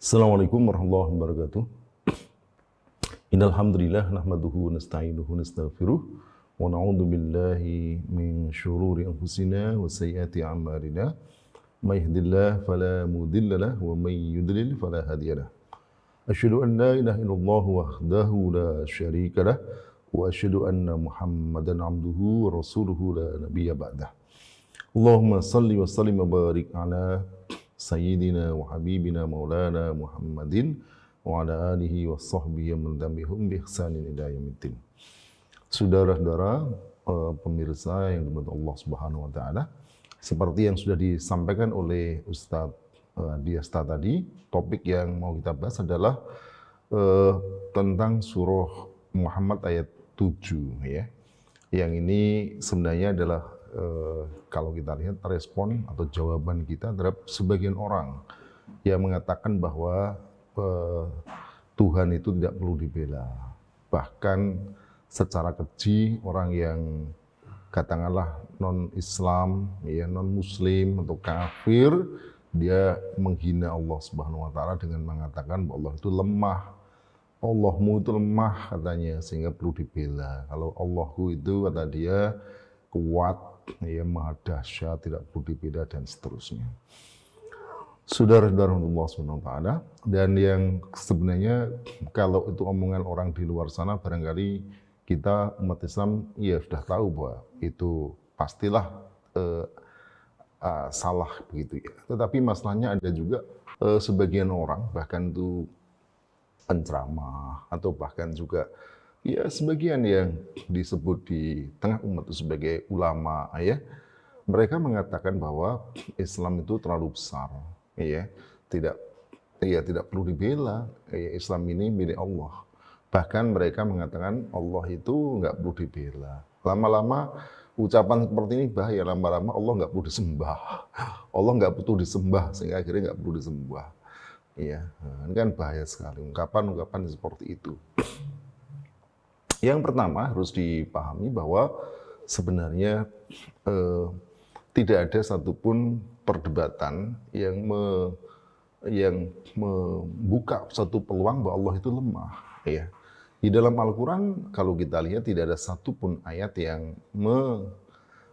Assalamualaikum warahmatullahi wabarakatuh. Innal hamdalillah nahmaduhu wa nasta'inuhu wa nastaghfiruh wa na'udzu billahi min syururi anfusina wa sayyiati a'malina. May yahdihillahu fala mudilla lahu wa may yudlil fala hadiya lahu. Asyhadu an la ilaha illallah wahdahu la syarika lah wa asyhadu anna Muhammadan abduhu wa rasuluhu la nabiyya ba'dah. Allahumma salli wa sallim wa barik ala Sayyidina wa Habibina Maulana Muhammadin wa ala alihi wa sahbihi wa man tabi'ahum bi ihsanin ila yaumiddin. Saudara-saudara pemirsa yang dimuliakan Allah Subhanahu wa taala, seperti yang sudah disampaikan oleh Ustaz Diasta tadi, topik yang mau kita bahas adalah tentang surah Muhammad ayat 7 ya. Yang ini sebenarnya adalah kalau kita lihat respon atau jawaban kita terhadap sebagian orang yang mengatakan bahwa Tuhan itu tidak perlu dibela. Bahkan secara keji orang yang katakanlah non-Islam, ya, non-Muslim atau kafir, dia menghina Allah Subhanahu wa taala dengan mengatakan bahwa Allah itu lemah. Allahmu itu lemah katanya sehingga perlu dibela. Kalau Allahku itu kata dia kuat, ya, maha dahsyat, tidak perlu dibela dan seterusnya. Saudara-saudara Allah Subhanahu wa taala, dan yang sebenarnya kalau itu omongan orang di luar sana, barangkali kita umat Islam ya sudah tahu bahwa itu pastilah salah begitu ya. Tetapi masalahnya ada juga sebagian orang bahkan itu penceramah atau bahkan juga ya sebagian yang disebut di tengah umat itu sebagai ulama ya, mereka mengatakan bahwa Islam itu terlalu besar ya, tidak perlu dibela, ya, Islam ini milik Allah. Bahkan mereka mengatakan Allah itu nggak perlu dibela. Lama-lama ucapan seperti ini bahaya, lama-lama Allah nggak perlu disembah. Allah nggak butuh disembah sehingga akhirnya nggak perlu disembah. Iya, ini kan bahaya sekali ungkapan-ungkapan seperti itu. Yang pertama harus dipahami bahwa sebenarnya tidak ada satupun perdebatan yang membuka satu peluang bahwa Allah itu lemah. Ya. Di dalam Al-Quran kalau kita lihat tidak ada satupun ayat yang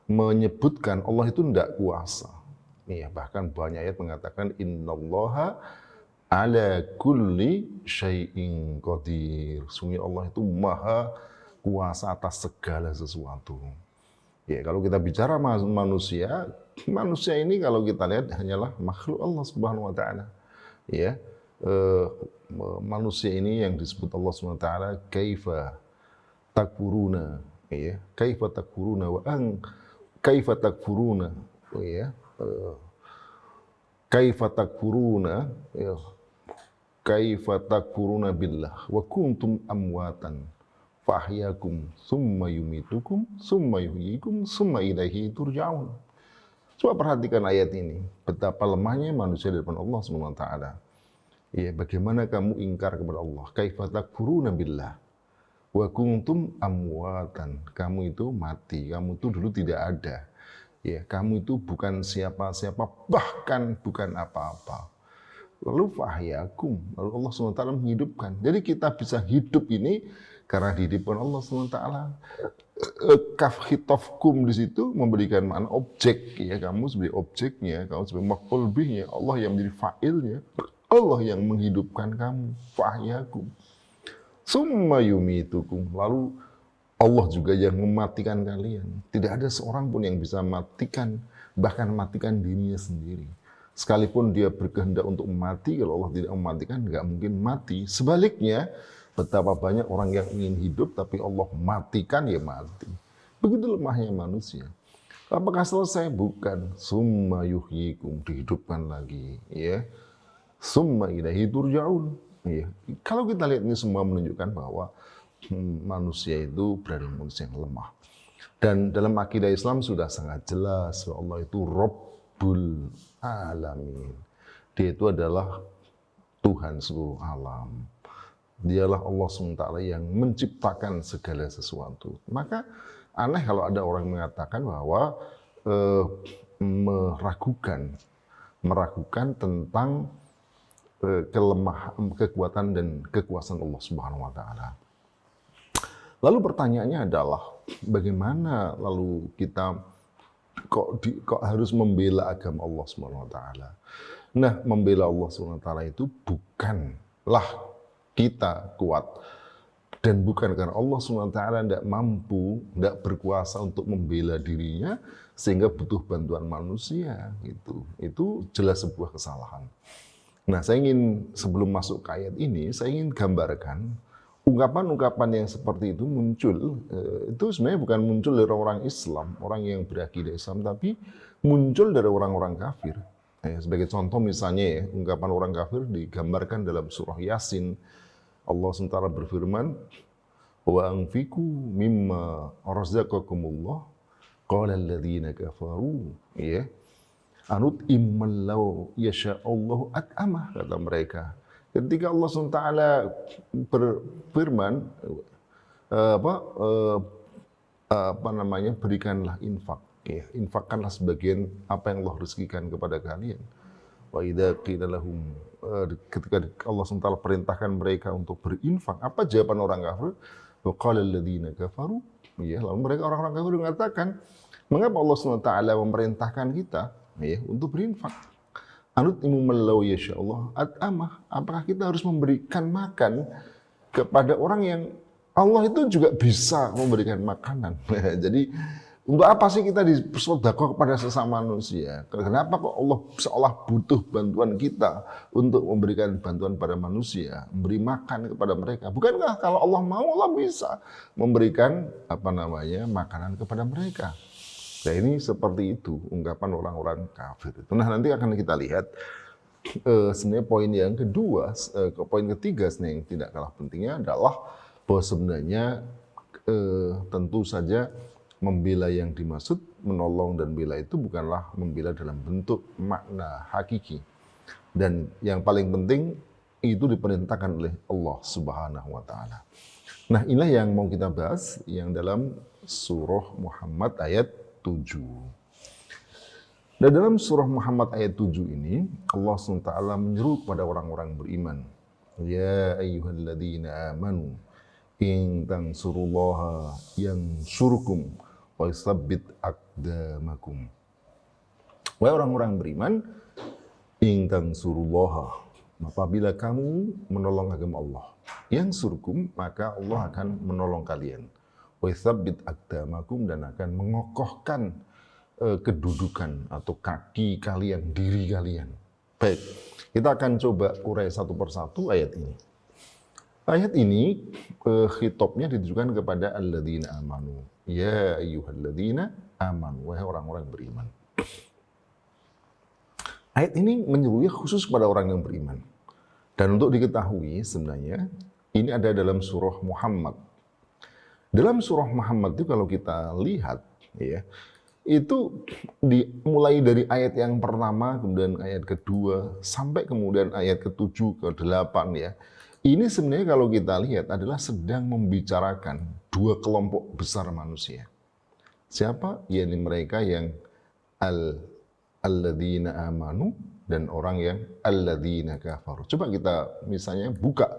menyebutkan Allah itu tidak kuasa. Ya, bahkan banyak ayat mengatakan innallaha ala kulli syai'in qadir. Sungguh Allah itu maha kuasa atas segala sesuatu. Ya, kalau kita bicara manusia ini kalau kita lihat hanyalah makhluk Allah Subhanahu wa taala. Ya. Manusia ini yang disebut Allah Subhanahu wa taala kaifa takfuruna, ya. Kaifa takfuruna wa kaifa takfuruna, ya. Kaifa takfuruna, ya. Kaifa takfuruna billah wa kuntum amwatan fa ahyakum summa yumitukum summa yuhyikum summa ilaihi turja'un. Coba perhatikan ayat ini, betapa lemahnya manusia di depan Allah Subhanahu wa taala. Ya, bagaimana kamu ingkar kepada Allah? Kaifa takfuruna billah wa kuntum amwatan. Kamu itu mati, kamu itu dulu tidak ada. Ya, kamu itu bukan siapa-siapa, bahkan bukan apa-apa. Lalu fahyakum, lalu Allah SWT menghidupkan. Jadi kita bisa hidup ini karena dihidupkan Allah SWT. Kaf hitofkum di situ memberikan makna objek, ya, kamu sebagai objeknya, kamu sebagai maf'ul bihnya, Allah yang menjadi fa'ilnya, Allah yang menghidupkan kamu, fahyakum. Summa yumitukum, lalu Allah juga yang mematikan kalian. Tidak ada seorang pun yang bisa matikan, bahkan matikan dirinya sendiri. Sekalipun dia berkehendak untuk mati, kalau Allah tidak mematikan, nggak mungkin mati. Sebaliknya, betapa banyak orang yang ingin hidup, tapi Allah matikan, ya mati. Begitu lemahnya manusia. Apakah selesai? Bukan. Summa yuhyikum, dihidupkan lagi. Ya. Summa ilaihi turja'un. Ya. Kalau kita lihat ini semua menunjukkan bahwa manusia itu berada di manusia yang lemah. Dan dalam akidah Islam sudah sangat jelas bahwa Allah itu Rabbul Alamin. Dia itu adalah Tuhan seluruh alam. Dialah Allah SWT yang menciptakan segala sesuatu. Maka aneh kalau ada orang mengatakan bahwa meragukan tentang kelemahan, kekuatan dan kekuasaan Allah Subhanahu wa taala. Lalu pertanyaannya adalah bagaimana lalu kita kok harus membela agama Allah Subhanahu wa taala? Nah, membela Allah Subhanahu wa taala itu bukanlah kita kuat dan bukan karena Allah Subhanahu wa taala tidak mampu, tidak berkuasa untuk membela dirinya sehingga butuh bantuan manusia gitu. Itu jelas sebuah kesalahan. Nah, saya ingin sebelum masuk ke ayat ini, saya ingin gambarkan ungkapan-ungkapan yang seperti itu muncul, itu sebenarnya bukan muncul dari orang Islam, orang yang berakidah Islam, tapi muncul dari orang-orang kafir. Sebagai contoh misalnya ya, ungkapan orang kafir digambarkan dalam surah Yasin. Allah SWT berfirman, wa anfiqu mimma razaqakumullah qala alladziina kafaru ya anut imman law yasha'allahu at'amah, kata mereka. Ketika Allah SWT berfirman, berikanlah infak, ya, infakkanlah sebagian apa yang Allah rezekikan kepada kalian. Wa idza qila lahum, ketika Allah SWT perintahkan mereka untuk berinfak, apa jawaban orang kafir? Wa qala alladziina kafaru, ya, lalu mereka orang-orang kafir mengatakan, mengapa Allah SWT memerintahkan kita ya untuk berinfak? Anut imumullahu yasya'allah at'amah, apakah kita harus memberikan makan kepada orang yang Allah itu juga bisa memberikan makanan? Jadi untuk apa sih kita bersedekah kepada sesama manusia? Kenapa kok Allah seolah butuh bantuan kita untuk memberikan bantuan pada manusia, memberi makan kepada mereka? Bukankah kalau Allah mau, Allah bisa memberikan makanan kepada mereka? Nah, ini seperti itu ungkapan orang-orang kafir itu. Nah, nanti akan kita lihat sebenarnya poin yang kedua, poin ketiga sebenarnya yang tidak kalah pentingnya adalah bahwa sebenarnya tentu saja membela yang dimaksud menolong dan bela itu bukanlah membela dalam bentuk makna hakiki. Dan yang paling penting itu diperintahkan oleh Allah Subhanahu wa taala. Nah, inilah yang mau kita bahas yang dalam surah Muhammad ayat 7. Dan dalam surah Muhammad ayat 7 ini Allah SWT menyeru kepada orang-orang beriman, ya ayyuhalladzina amanu in tansurullaha yansurkum wa yusabbit aqdamakum. Wahai orang-orang beriman, in tansurullaha, apabila kamu menolong agama Allah, yansurkum, maka Allah akan menolong kalian. Wa yusabbit aqdamakum, dan akan mengokohkan kedudukan atau kaki kalian, diri kalian. Baik, kita akan coba urai satu persatu ayat ini. Ayat ini khitabnya ditujukan kepada alladzina amanu. Ya ayyuhalladzina amanu, wahai orang-orang beriman. Ayat ini menyerunya khusus kepada orang yang beriman. Dan untuk diketahui sebenarnya ini ada dalam surah Muhammad. Dalam surah Muhammad itu kalau kita lihat ya, itu dimulai dari ayat yang pertama, kemudian ayat kedua, sampai kemudian ayat ke-7, ke-8 ya. Ini sebenarnya kalau kita lihat adalah sedang membicarakan dua kelompok besar manusia. Siapa? Yakni mereka yang alladzina amanu dan orang yang alladzina kafaru. Coba kita misalnya buka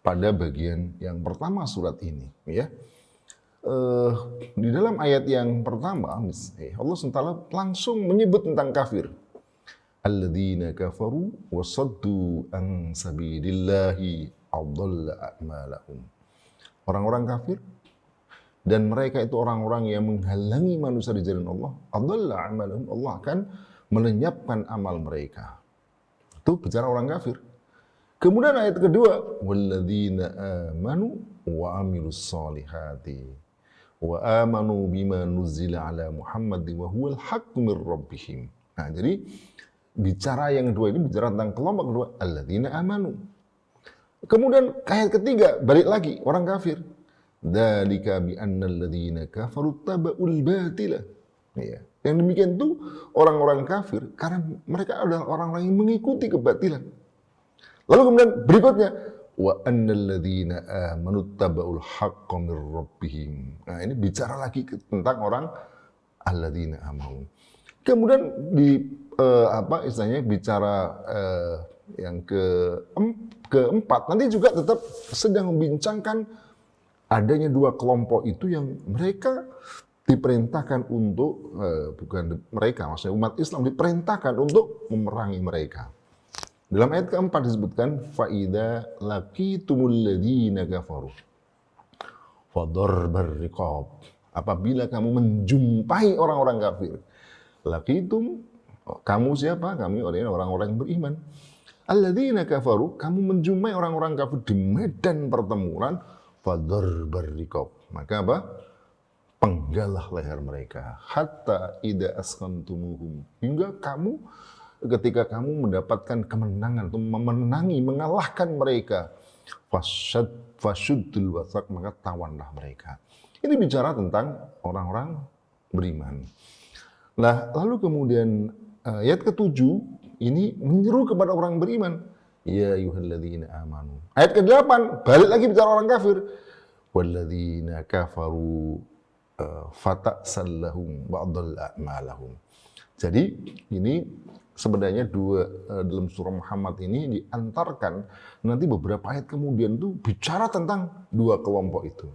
pada bagian yang pertama surat ini ya. Di dalam ayat yang pertama Allah SWT langsung menyebut tentang kafir. Alladzina kafaru wasaddu an sabilillahi adalla a'malahum. Orang-orang kafir dan mereka itu orang-orang yang menghalangi manusia di jalan Allah, adalla a'malahum, Allah akan melenyapkan amal mereka. Itu bicara orang kafir. Kemudian ayat kedua, walladzina amanu wa amilus solihati wa amanu bima nuzila ala Muhammadin wa huwal haqqu mir rabbihim. Nah, jadi bicara yang kedua ini bicara tentang kelompok kedua, alladzina amanu. Kemudian ayat ketiga balik lagi orang kafir. Dzalika bi annal ladzina kafaru taba'ul batila. Ya. Yang demikian itu orang-orang kafir karena mereka adalah orang-orang yang mengikuti kebatilan. Lalu kemudian berikutnya wa annal ladzina amanu taba'ul haqqo mir rabbihim. Nah, ini bicara lagi tentang orang alladzina amanu. Kemudian di istilahnya bicara Yang keempat, nanti juga tetap sedang membincangkan adanya dua kelompok itu yang mereka diperintahkan untuk, bukan mereka, maksudnya umat Islam diperintahkan untuk memerangi mereka. Dalam ayat keempat disebutkan, فَإِذَا لَقِيتُمُ الَّذِينَ كَفَرُوا فَضَرْبَ الرِّقَابِ. Apabila kamu menjumpai orang-orang kafir, laqitum, kamu siapa? Kami orang-orang yang beriman. Alladzina kafaru, kamu menjumpai orang-orang kafir di medan pertempuran, fadharbar riqab. Maka apa? Penggalah leher mereka. Hatta idza askantumuhum. Hingga kamu ketika kamu mendapatkan kemenangan, atau memenangi, mengalahkan mereka, fashuddul wathaq, maka tawanlah mereka. Ini bicara tentang orang-orang beriman. Nah, lalu kemudian ayat ke-7 ini menyeru kepada orang beriman. Ya ayyuhalladzina amanu. Ayat ke-8 balik lagi bicara orang kafir. Walladzina kafaru fata'sallahum ba'dal a'malahum. Jadi ini sebenarnya dalam surah Muhammad ini diantarkan nanti beberapa ayat kemudian itu bicara tentang dua kelompok itu.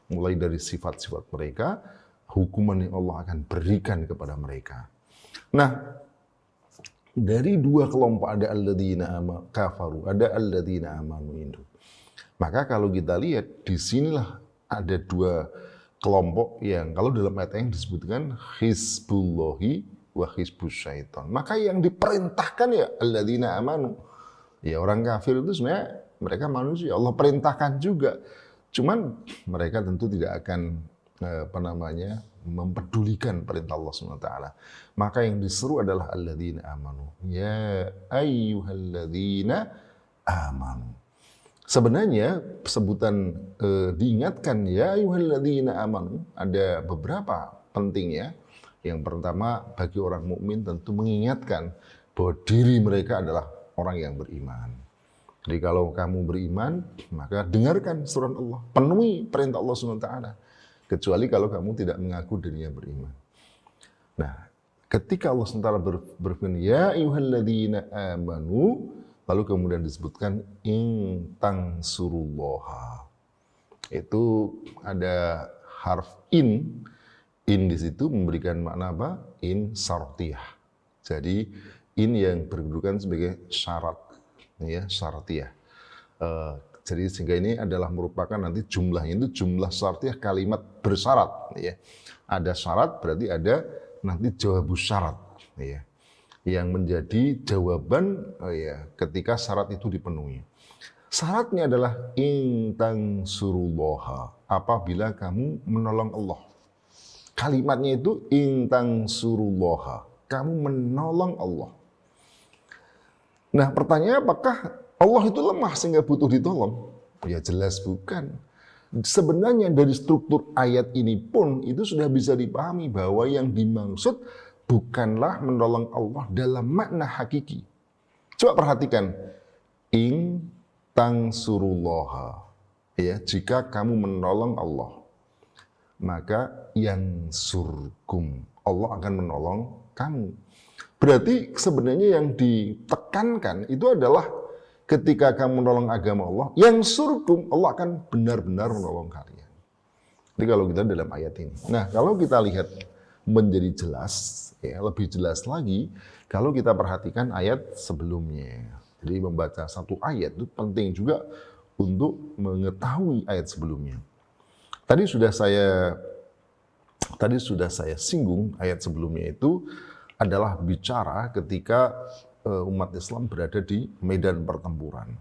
Mulai dari sifat-sifat mereka, hukuman yang Allah akan berikan kepada mereka. Nah, dari dua kelompok ada alladzina kafaru, ada alladzina amanu itu. Maka kalau kita lihat di sinilah ada dua kelompok yang kalau dalam ayat yang disebutkan hizbullahi wa hizbus syaitan. Maka yang diperintahkan ya alladzina amanu. Ya orang kafir itu sebenarnya mereka manusia, Allah perintahkan juga. Cuman mereka tentu tidak akan mempedulikan perintah Allah SWT. Maka yang diseru adalah alladzina amanu. Ya ayyuhalladzina amanu. Sebenarnya sebutan diingatkan ya ayyuhalladzina amanu ada beberapa pentingnya. Yang pertama bagi orang mukmin tentu mengingatkan bahwa diri mereka adalah orang yang beriman. Jadi kalau kamu beriman, maka dengarkan surat Allah, penuhi perintah Allah SWT. Kecuali kalau kamu tidak mengaku dirinya beriman. Nah, ketika Allah SWT berfirman, ya ayyuhalladzina amanu, lalu kemudian disebutkan in tansurullaha. Itu ada harf in di situ memberikan makna apa? In syartiyah. Jadi in yang berkedudukan sebagai syarat, ya syartiyah. Jadi sehingga ini adalah merupakan nanti jumlahnya itu jumlah syartiyah kalimat bersyarat. Ya. Ada syarat berarti ada nanti jawabus syarat. Ya. Yang menjadi jawaban ya, ketika syarat itu dipenuhi. Syaratnya adalah in tansurullaha, apabila kamu menolong Allah. Kalimatnya itu in tansurullaha, kamu menolong Allah. Nah pertanyaannya apakah Allah itu lemah sehingga butuh ditolong? Ya jelas bukan. Sebenarnya dari struktur ayat ini pun itu sudah bisa dipahami bahwa yang dimaksud bukanlah menolong Allah dalam makna hakiki. Coba perhatikan. In tansurullaha. Ya, jika kamu menolong Allah, maka yang surkum, Allah akan menolong kamu. Berarti sebenarnya yang ditekankan itu adalah ketika kamu menolong agama Allah, yang surkum, Allah akan benar-benar menolong kalian. Jadi kalau kita dalam ayat ini. Nah, kalau kita lihat menjadi jelas, ya, lebih jelas lagi, kalau kita perhatikan ayat sebelumnya. Jadi membaca satu ayat itu penting juga untuk mengetahui ayat sebelumnya. Tadi sudah saya singgung ayat sebelumnya itu adalah bicara ketika umat Islam berada di medan pertempuran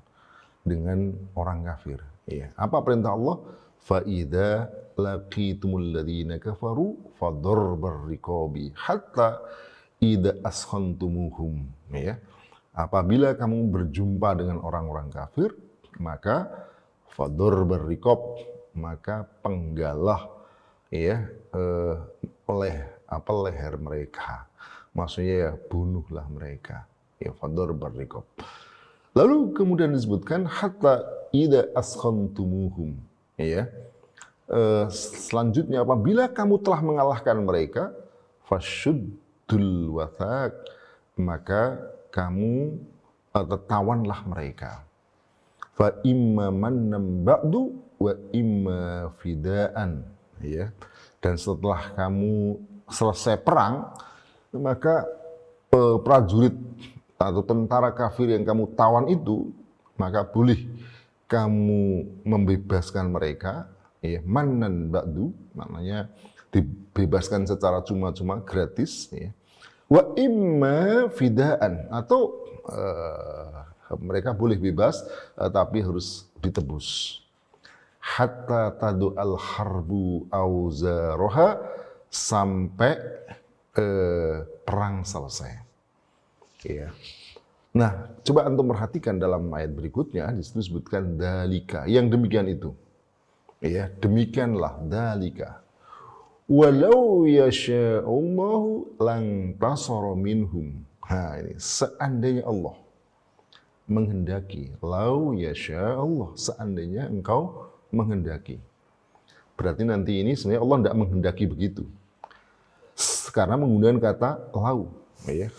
dengan orang kafir. Ya. Apa perintah Allah? Fa'idha laqitumul ladzina kafaru fadharbar riqabi hatta idza askhantumuhum. Ya. Apabila kamu berjumpa dengan orang-orang kafir, maka fadharbar riqab, maka penggalah ya leher mereka. Maksudnya ya bunuhlah mereka. Ya fadharbar riqab. Lalu kemudian disebutkan hatta idza askhantumuhum. Ya. Selanjutnya apabila kamu telah mengalahkan mereka, fashuddul wathaq, maka kamu atau tawanlah mereka. Fa imma mannan ba'du wa imma fidaan, ya. Dan setelah kamu selesai perang, maka prajurit atau tentara kafir yang kamu tawan itu, maka boleh kamu membebaskan mereka, ya, mannan ba'du, maknanya dibebaskan secara cuma-cuma gratis, ya. Wa imma fidaan, atau mereka boleh bebas tapi harus ditebus. Hatta tadu al harbu auzaroha, sampai perang selesai. Ya. Nah, coba antum perhatikan dalam ayat berikutnya disebutkan dalika, yang demikian itu. Ya, demikianlah dalika. Walau yasha'allahu lang tasara minhum. Nah, ini seandainya Allah menghendaki, lau yasha'allah, seandainya engkau menghendaki. Berarti nanti ini sebenarnya Allah tidak menghendaki begitu. Karena menggunakan kata lau, ya.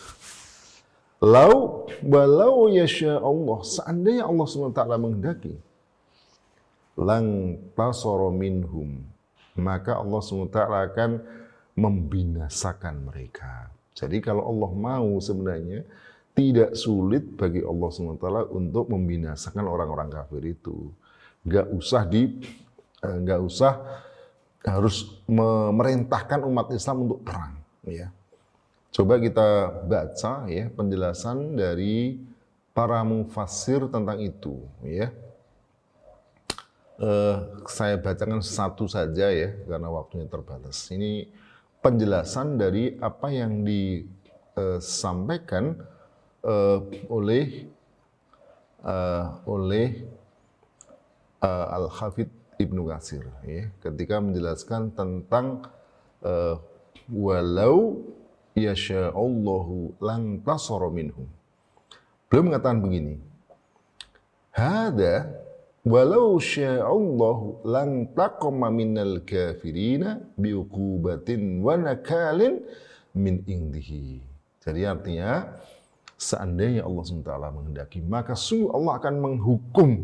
Lau, walau yasha'allah, seandainya Allah SWT menghendaki, lang tasara minhum, maka Allah SWT akan membinasakan mereka. Jadi kalau Allah mau, sebenarnya tidak sulit bagi Allah SWT untuk membinasakan orang-orang kafir itu. Nggak usah harus memerintahkan umat Islam untuk perang, ya. Coba kita baca, ya, penjelasan dari para mufassir tentang itu, ya. Saya bacakan satu saja, ya, karena waktunya terbatas. Ini penjelasan dari apa yang disampaikan oleh Al-Hafidz Ibnu Katsir, ya, ketika menjelaskan tentang walau yasha'allahu lang tasara minhum. Beliau mengatakan begini, hada walau sya'allahu lang taqama minal kafirina biuqubatin wa nakalin min indihi. Jadi artinya, seandainya Allah SWT menghendaki, maka sungguh Allah akan menghukum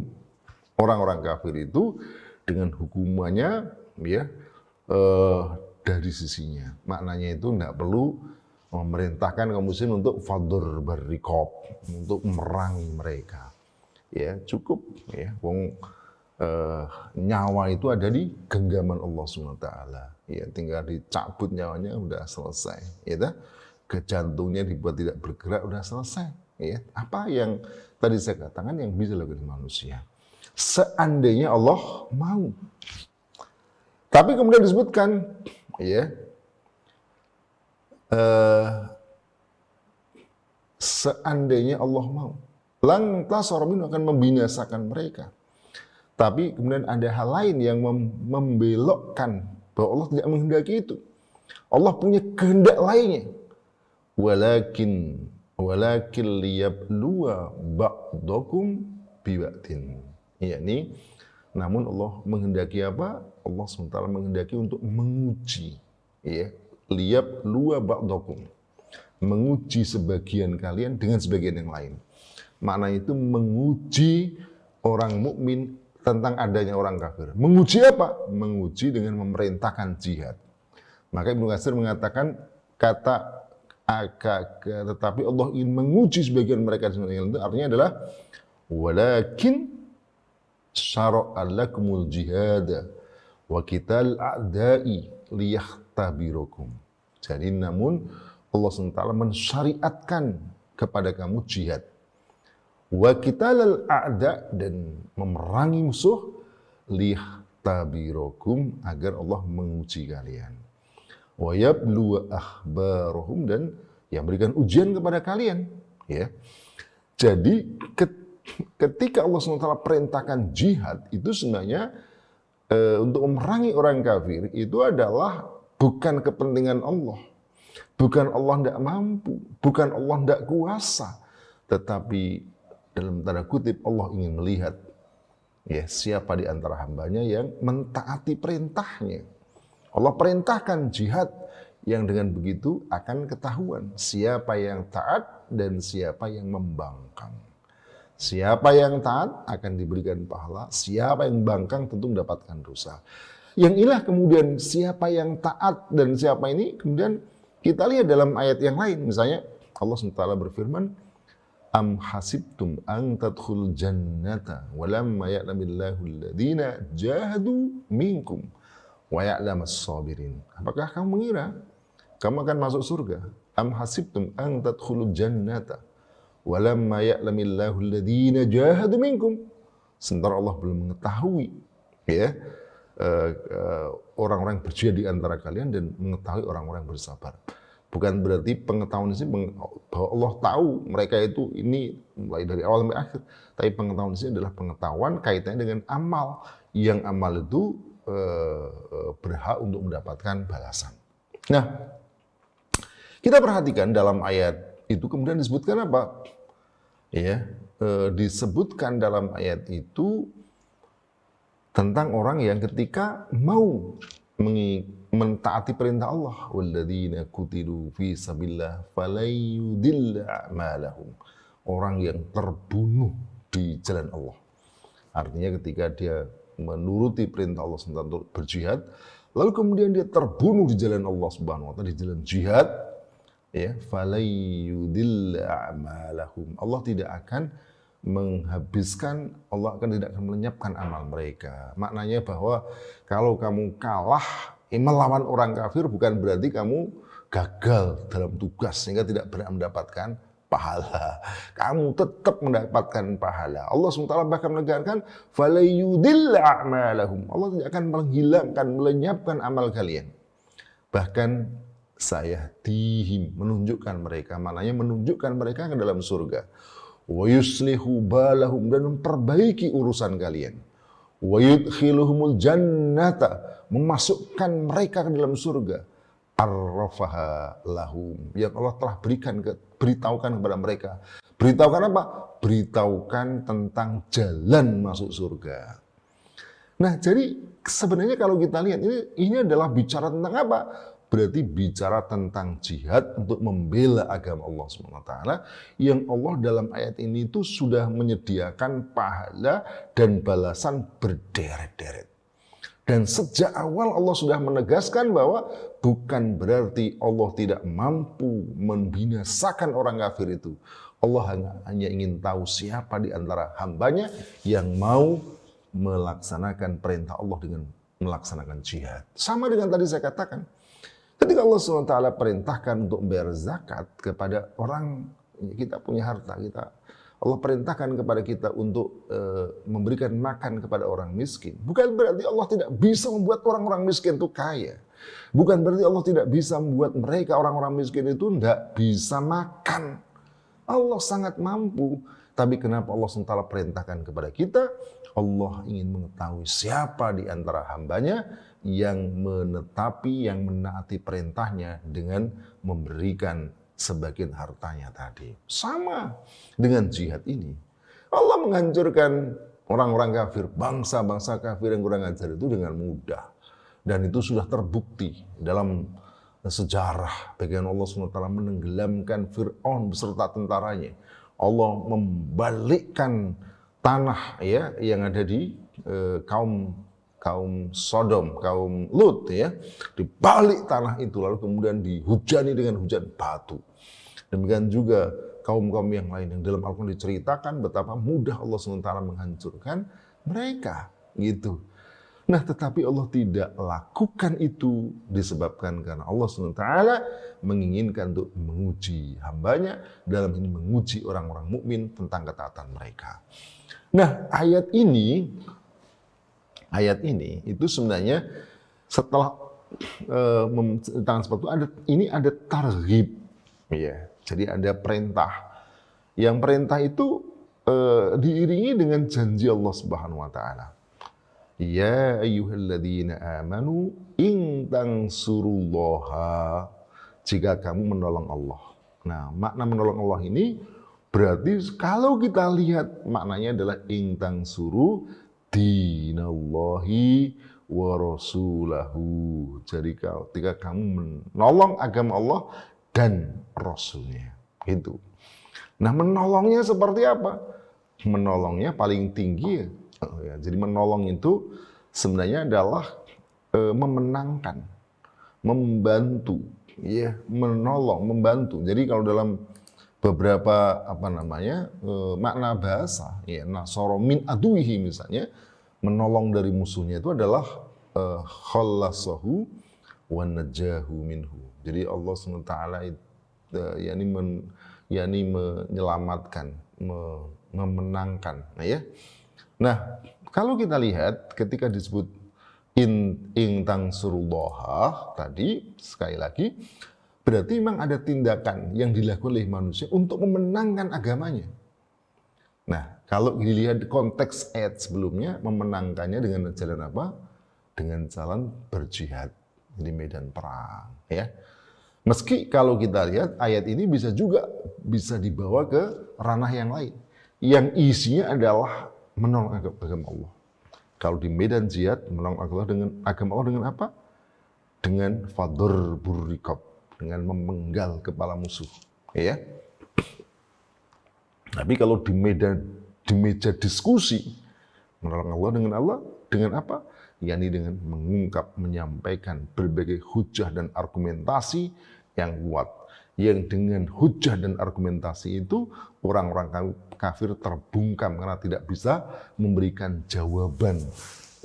orang-orang kafir itu dengan hukumannya, ya, dari sisinya. Maknanya itu tidak perlu memerintahkan kaum muslim untuk fadur berrikob, untuk memerangi mereka. Ya, cukup, ya, nyawa itu ada di genggaman Allah SWT. Ya, tinggal dicabut nyawanya udah selesai, ya. Ke jantungnya dibuat tidak bergerak udah selesai, ya. Apa yang tadi saya katakan yang bisa dilakukan manusia, seandainya Allah mau. Tapi kemudian disebutkan, ya, seandainya Allah mau, lang tasara minhum, akan membinasakan mereka. Tapi kemudian ada hal lain yang membelokkan bahwa Allah tidak menghendaki itu. Allah punya kehendak lainnya. Walakin liyabluwa ba'dakum biwa'tin. Yakni, namun Allah menghendaki apa? Allah SWT menghendaki untuk menguji, ya, liyabluwa ba'dakum, menguji sebagian kalian dengan sebagian yang lain. Makna itu menguji orang mukmin tentang adanya orang kafir. Menguji apa? Menguji dengan memerintahkan jihad. Maka Ibnu Katsir mengatakan kata tetapi Allah ingin menguji sebagian mereka dengan yang lain, artinya adalah walakin syara'a lakumul jihad wa qital a'da'i liyahtabirukum. Jadi namun Allah SWT mensyariatkan kepada kamu jihad, wa qitalal a'da, dan memerangi musuh, liyahtabirukum, agar Allah menguji kalian. Wa yabluwa akhbarahum, dan yang berikan ujian kepada kalian, ya. Jadi ketika Allah SWT perintahkan jihad itu sebenarnya untuk memerangi orang kafir itu adalah bukan kepentingan Allah, bukan Allah tidak mampu, bukan Allah tidak kuasa, tetapi dalam tanda kutip Allah ingin melihat, ya, siapa di antara hambanya yang mentaati perintahnya. Allah perintahkan jihad, yang dengan begitu akan ketahuan siapa yang taat dan siapa yang membangkang. Siapa yang taat akan diberikan pahala, siapa yang bangkang tentu mendapatkan dosa. Yang inilah kemudian siapa yang taat dan siapa ini kemudian kita lihat dalam ayat yang lain. Misalnya Allah SWT berfirman, Am hasibtum an tadkhulul jannata walamma ya'lamillahu alladhina jahadu minkum wa ya'lamas sabirin. Apakah kamu mengira kamu akan masuk surga? Am hasibtum an tadkhulul jannata walamma ya'lamillahu alladhina jahadu minkum. Sementara Allah belum mengetahui ya orang-orang berjihad di antara kalian dan mengetahui orang-orang bersabar. Bukan berarti pengetahuan ini bahwa Allah tahu mereka itu ini mulai dari awal sampai akhir. Tapi pengetahuan ini adalah pengetahuan kaitannya dengan amal. Yang amal itu berhak untuk mendapatkan balasan. Nah, kita perhatikan dalam ayat itu kemudian disebutkan apa? Ya, disebutkan dalam ayat itu tentang orang yang ketika mau mentaati perintah Allah, walladzina qutilu fi sabilillah falayudilla a'malahum. Orang yang terbunuh di jalan Allah. Artinya ketika dia menuruti perintah Allah untuk berjihad, lalu kemudian dia terbunuh di jalan Allah Subhanahu wa taala, di jalan jihad, ya, falayudilla a'malahum. Allah tidak akan menghabiskan, Allah tidak akan melenyapkan amal mereka. Maknanya bahwa kalau kamu kalah melawan orang kafir bukan berarti kamu gagal dalam tugas sehingga tidak mendapatkan pahala. Kamu tetap mendapatkan pahala. Allah SWT bahkan menegaskan falayudilla a'malahum. Allah tidak akan menghilangkan, melenyapkan amal kalian. Bahkan saya tihim, menunjukkan mereka, maknanya menunjukkan mereka ke dalam surga. Wa yuslihu balahum, dan memperbaiki urusan kalian. Wa yudkhiluhumul jannata, memasukkan mereka ke dalam surga. Arrafaha lahum, yang Allah telah beritahukan kepada mereka. Beritahukan apa? Beritahukan tentang jalan masuk surga. Nah, jadi sebenarnya kalau kita lihat ini adalah bicara tentang apa? Berarti bicara tentang jihad untuk membela agama Allah SWT, yang Allah dalam ayat ini itu sudah menyediakan pahala dan balasan berderet-deret. Dan sejak awal Allah sudah menegaskan bahwa bukan berarti Allah tidak mampu membinasakan orang kafir itu. Allah hanya ingin tahu siapa di antara hambanya yang mau melaksanakan perintah Allah dengan melaksanakan jihad. Sama dengan tadi saya katakan, ketika Allah SWT perintahkan untuk membayar zakat kepada orang, kita punya harta, Allah perintahkan kepada kita untuk memberikan makan kepada orang miskin. Bukan berarti Allah tidak bisa membuat orang-orang miskin itu kaya. Bukan berarti Allah tidak bisa membuat mereka, orang-orang miskin itu tidak bisa makan. Allah sangat mampu. Tapi kenapa Allah SWT perintahkan kepada kita? Allah ingin mengetahui siapa di antara hambanya yang menetapi, yang menaati perintahnya dengan memberikan sebagian hartanya tadi. Sama dengan jihad ini. Allah menghancurkan orang-orang kafir, bangsa-bangsa kafir yang kurang ajar itu dengan mudah. Dan itu sudah terbukti dalam sejarah bagaimana Allah SWT menenggelamkan Fir'aun beserta tentaranya. Allah membalikkan tanah ya yang ada di kaum Sodom, kaum Lut ya, dibalik tanah itu lalu kemudian dihujani dengan hujan batu. Demikian juga kaum-kaum yang lain yang dalam Al-Quran diceritakan betapa mudah Allah SWT menghancurkan mereka gitu. Nah, tetapi Allah tidak lakukan itu disebabkan karena Allah SWT menginginkan untuk menguji hambanya, dalam ini menguji orang-orang mukmin tentang ketaatan mereka. Nah, ayat ini itu sebenarnya setelah tentang seperti itu ada targhib, ya. Jadi ada perintah. Yang perintah itu diiringi dengan janji Allah Subhanahu wa taala. Ya ayyuhalladzina amanu in tansurullaha, jika kamu menolong Allah. Nah, makna menolong Allah ini berarti kalau kita lihat maknanya adalah in tansuru dinallahi wa rasulahu. Jadi ketika kamu menolong agama Allah dan Rasulnya. Itu. Nah, menolongnya seperti apa? menolongnya paling tinggi ya. Jadi menolong itu sebenarnya adalah memenangkan, membantu, ya, menolong, membantu. Jadi kalau dalam beberapa makna bahasa, ya, nasoro min aduihi misalnya, menolong dari musuhnya itu adalah khallasahu wa najahu minhu. Jadi Allah SWT yakni menyelamatkan, memenangkan. Nah, ya. Nah, kalau kita lihat ketika disebut in tansurullaha tadi, sekali lagi, berarti memang ada tindakan yang dilakukan oleh manusia untuk memenangkan agamanya. Nah, kalau dilihat konteks ayat sebelumnya, memenangkannya dengan jalan apa? Dengan jalan berjihad di medan perang, ya. Meski kalau kita lihat ayat ini bisa dibawa ke ranah yang lain, yang isinya adalah menolong agama Allah. Kalau di medan jihad, menolong agama Allah dengan apa? Dengan fadur burrikob, dengan memenggal kepala musuh, ya. Tapi kalau di meja diskusi, menolong Allah dengan apa? yakni dengan mengungkap, menyampaikan berbagai hujah dan argumentasi yang kuat. Yang dengan hujah dan argumentasi itu orang-orang kafir terbungkam karena tidak bisa memberikan jawaban.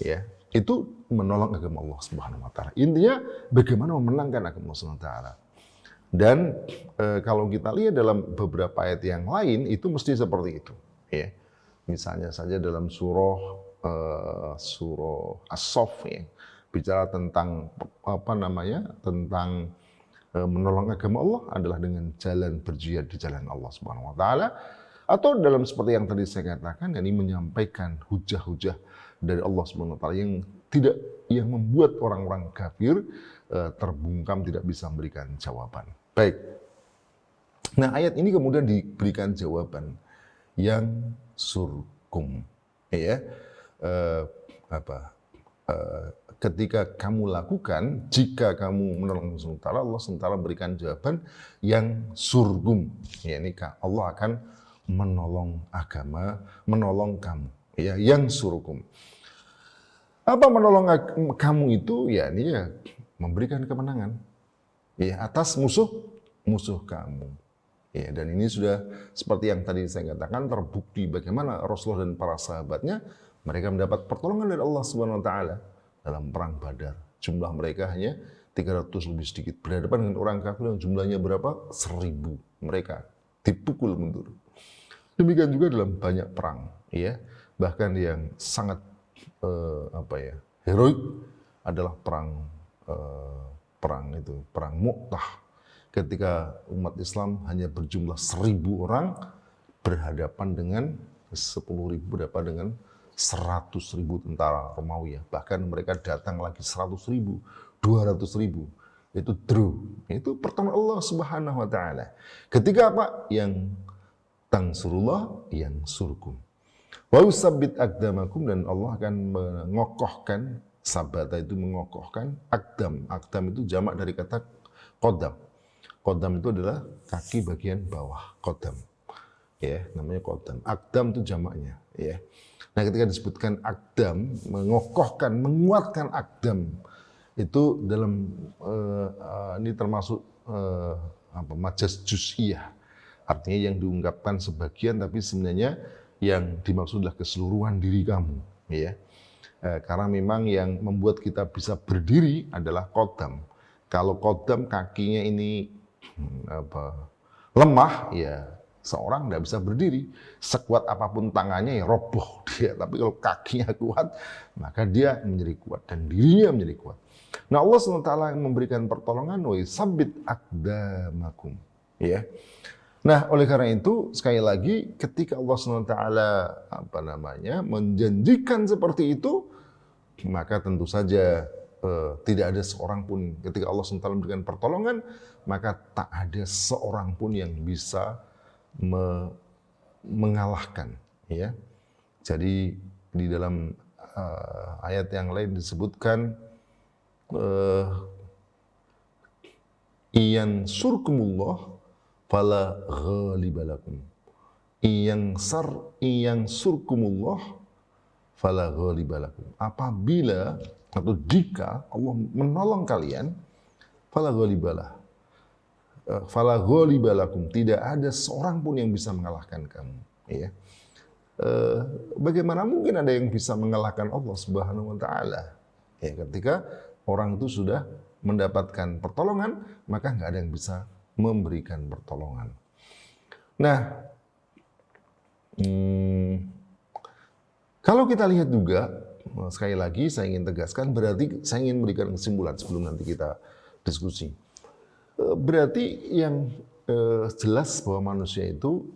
Ya, itu menolong agama Allah Subhanahu wa taala. Intinya bagaimana memenangkan agama Allah Subhanahu wa taala. Dan kalau kita lihat dalam beberapa ayat yang lain itu mesti seperti itu, ya. Misalnya saja dalam surah As-Saff, ya, bicara tentang tentang menolong agama Allah adalah dengan jalan berjihad di jalan Allah Subhanahu wa taala, atau dalam seperti yang tadi saya katakan, yakni menyampaikan hujah-hujah dari Allah Subhanahu wa taala yang membuat orang-orang kafir terbungkam, tidak bisa memberikan jawaban. Baik. Nah, ayat ini kemudian diberikan jawaban yang surkum, ya. Ketika kamu lakukan, jika kamu menolong Allah SWT berikan jawaban yang surgum, ya, ini Allah akan menolong agama, menolong kamu, ya, yang surgum. Apa menolong kamu itu? Ya, ini ya memberikan kemenangan, ya, atas musuh kamu. Ya, dan ini sudah seperti yang tadi saya katakan, terbukti bagaimana Rasulullah dan para sahabatnya mereka mendapat pertolongan dari Allah Subhanahu wa taala dalam perang Badar. Jumlah mereka hanya 300 lebih sedikit, berhadapan dengan orang kafir yang jumlahnya berapa? 1000. Mereka dipukul mundur. Demikian juga dalam banyak perang, ya. Bahkan yang sangat heroik adalah perang Mu'tah, ketika umat Islam hanya berjumlah 1000 orang berhadapan dengan 10.000, berhadapan dengan 100.000 tentara Romawi. Bahkan mereka datang lagi 100.000, 200.000. Itu draw. Itu pertolongan Allah Subhanahu wa taala. Ketika apa? Yang tansurullah, yang surkum. Wa yusabbit aqdamakum, dan Allah akan mengokohkan, sabata itu mengokohkan, aqdam. Aqdam itu jamak dari kata qadam. Qadam itu adalah kaki bagian bawah, qadam. Ya, namanya qadam. Aqdam itu jamaknya, ya. Nah, ketika disebutkan aqdam, mengokohkan, menguatkan aqdam, itu dalam ini termasuk majas juz'iyah. Artinya yang diungkapkan sebagian, tapi sebenarnya yang dimaksud adalah keseluruhan diri kamu, ya. Karena memang yang membuat kita bisa berdiri adalah qadam. Kalau qadam kakinya ini lemah, ya seorang tidak bisa berdiri. Sekuat apapun tangannya ya roboh dia. Tapi kalau kakinya kuat, maka dia menjadi kuat dan dirinya menjadi kuat. Nah, Allah SWT memberikan pertolongan, wa yusabbit aqdamakum, ya. Nah, oleh karena itu sekali lagi ketika Allah SWT menjanjikan seperti itu, maka tentu saja tidak ada seorang pun, ketika Allah SWT memberikan pertolongan, maka tak ada seorang pun yang bisa mengalahkan, ya. Jadi di dalam ayat yang lain disebutkan iyan surkumullah fala ghaliba lakum. iyang surkumullah fala ghaliba lakum. Apabila atau jika Allah menolong kalian, fala ghalibalah. Fala ghaliba lakum, tidak ada seorang pun yang bisa mengalahkan kamu, ya. Bagaimana mungkin ada yang bisa mengalahkan Allah Subhanahu wa taala? Ya, ketika orang itu sudah mendapatkan pertolongan, maka nggak ada yang bisa memberikan pertolongan. Nah, kalau kita lihat juga, sekali lagi saya ingin tegaskan, berarti saya ingin memberikan kesimpulan sebelum nanti kita diskusi. Berarti yang jelas bahwa manusia itu,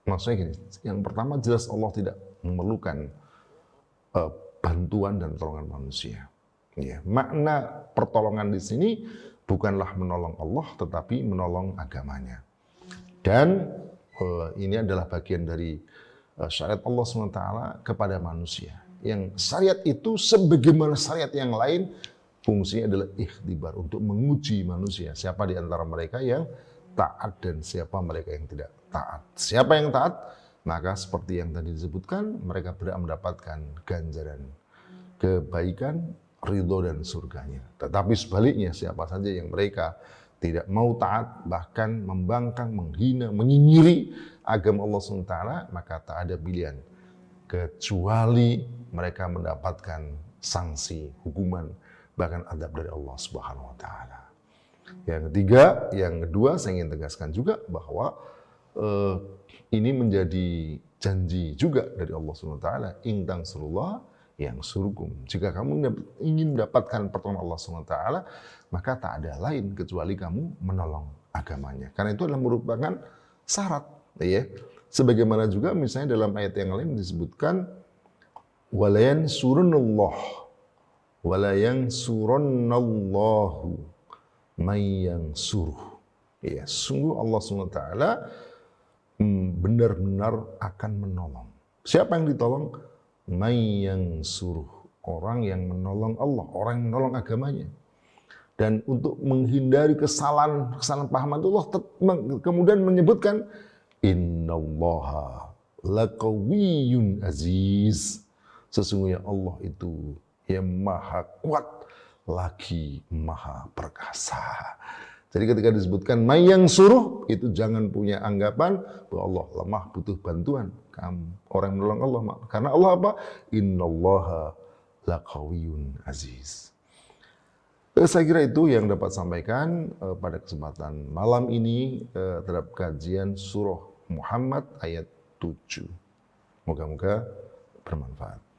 maksudnya gini, yang pertama jelas Allah tidak memerlukan bantuan dan pertolongan manusia. Ya, makna pertolongan di sini bukanlah menolong Allah, tetapi menolong agamanya. Dan ini adalah bagian dari syariat Allah SWT kepada manusia. Yang syariat itu sebagaimana syariat yang lain, fungsinya adalah ikhtibar, untuk menguji manusia. Siapa di antara mereka yang taat dan siapa mereka yang tidak taat. Siapa yang taat, maka seperti yang tadi disebutkan, mereka berhak mendapatkan ganjaran kebaikan, ridho dan surganya. Tetapi sebaliknya, siapa saja yang mereka tidak mau taat, bahkan membangkang, menghina, menyinyiri agama Allah SWT, maka tak ada pilihan kecuali mereka mendapatkan sanksi, hukuman, bahkan adab dari Allah Subhanahu wa taala. Yang ketiga, yang kedua, saya ingin tegaskan juga bahwa ini menjadi janji juga dari Allah Subhanahu wa taala, in tansurullah yang surkum. Jika kamu ingin mendapatkan pertolongan Allah Subhanahu wa taala, maka tak ada lain kecuali kamu menolong agamanya. Karena itu adalah merupakan syarat, ya. Sebagaimana juga misalnya dalam ayat yang lain disebutkan walayan surunallah walayang surunallahu mayyang suruh. Ya, sungguh Allah SWT benar-benar akan menolong. Siapa yang ditolong? Mayyang suruh, orang yang menolong Allah, orang yang menolong agamanya. Dan untuk menghindari kesalahan pahaman itu, Allah kemudian menyebutkan innallaha laqawiyyun aziz. Sesungguhnya Allah itu yang maha kuat lagi maha perkasa. Jadi ketika disebutkan mayyang suruh, itu jangan punya anggapan bahwa Allah lemah butuh bantuan. Kamu orang yang menolong Allah, karena Allah apa? Innallaha laqawiyyun aziz. Saya kira itu yang dapat sampaikan pada kesempatan malam ini terhadap kajian surah Muhammad ayat 7. Moga-moga bermanfaat.